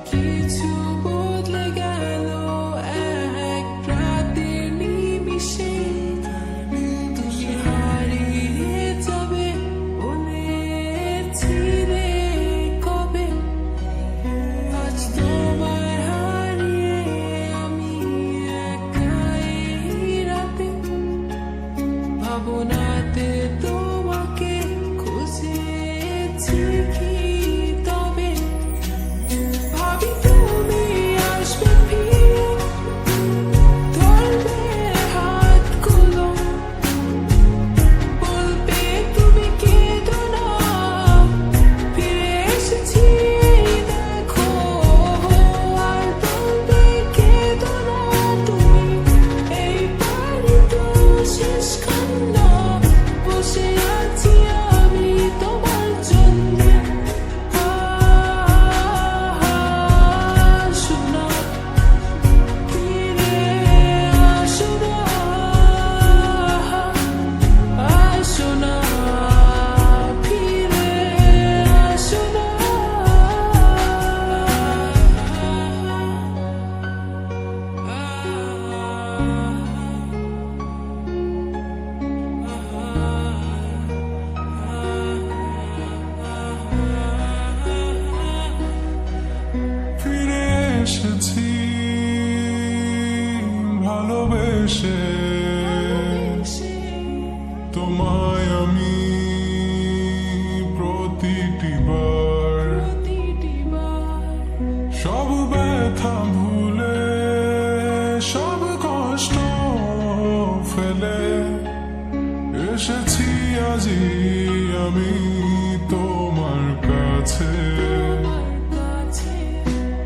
কিছু বদলে গেল এক রাতের নিমিষে, তুমি হারিয়ে যাবে বলেছিলে কবে। আজ তোমায় হারিয়ে আমি একা এই রাতে, ভাবনাতে তোমাকে খুঁজেছি কি তবে। ভাবি তুমি আসবে ফিরে, ধরবে হাতগুলো, বলবে তুমি কেঁদো না, ফিরে এসেছি দেখো। আর বলবে কেঁদো না তুমি, এই বাড়িতে শেষ কান্না, বসে আছি আমি তোমার জন্যে। আসো না, ফিরে আসো না, আসো না, ফিরে আসো না। ফিরে এসেছি ভালোবেসে, তোমায় আমি প্রতিটি বার সব ব্যথা ভুলে, সব কষ্ট ফেলে এসেছি আজি আমি তোমার কাছে।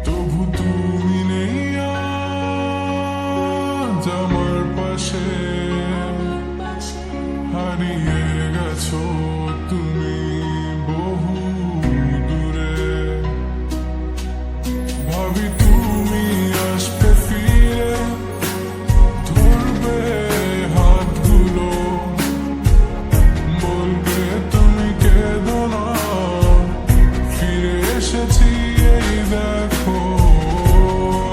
তবু তুমি নেই আজ আমার পাশে, হারিয়ে গেছো তুমি বহু দূরে। ভাবি তুমি আসবে ফিরে, ধরবে হাতগুলো, বলবে তুমি কেঁদো না, ফিরে এসেছি এই দেখো।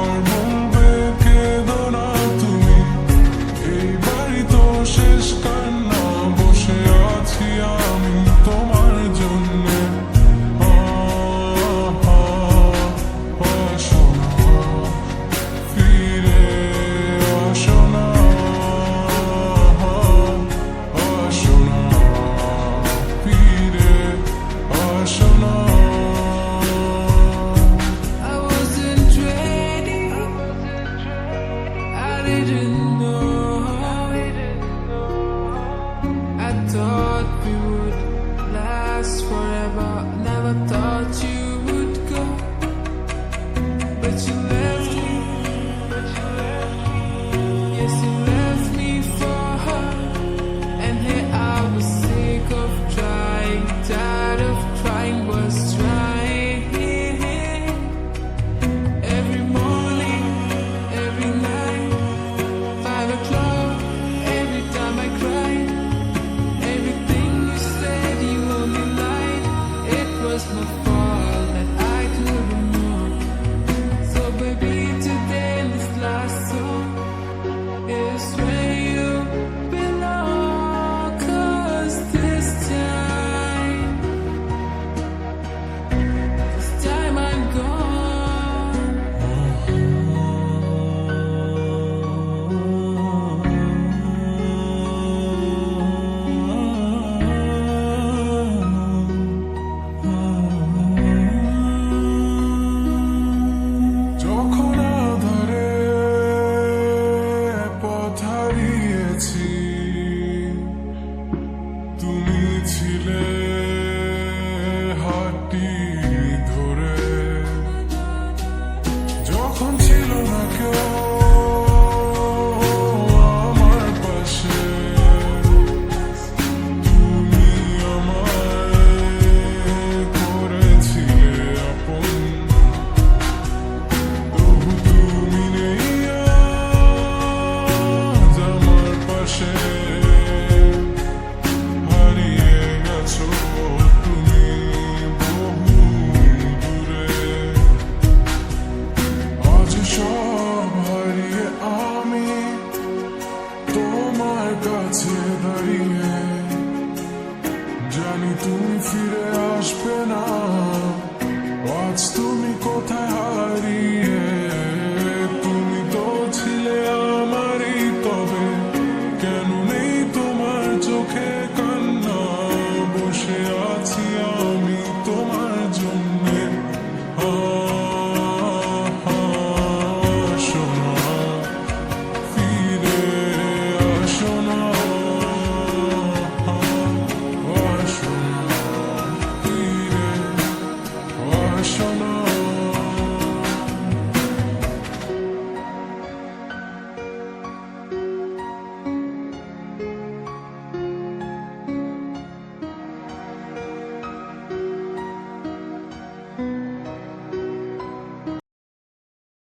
আর বলবে কেঁদো না তুমি, এই বাড়ি তো শেষ কান্না, বসে আছি আমি তোমার জন্যে। আসো না, ফিরে আসো না, আসো না, ফিরে আসো না। I wasn't ready, I didn't know. I thought we would last forever, never thought you would go. But you left me, yes you left me for her. And here I was sick of trying, tired of crying, was trying. Every morning, every night, 5 o'clock, every time I cried. Everything you said, you only lied. It was my fault that I couldn't know. So baby, today this last song is where you belong. 'Cause this time I'm gone. যখন আধারে পথ হারিয়েছি, তুমি ছিলে হাতটি ধরে। যখন ছিল না কেউ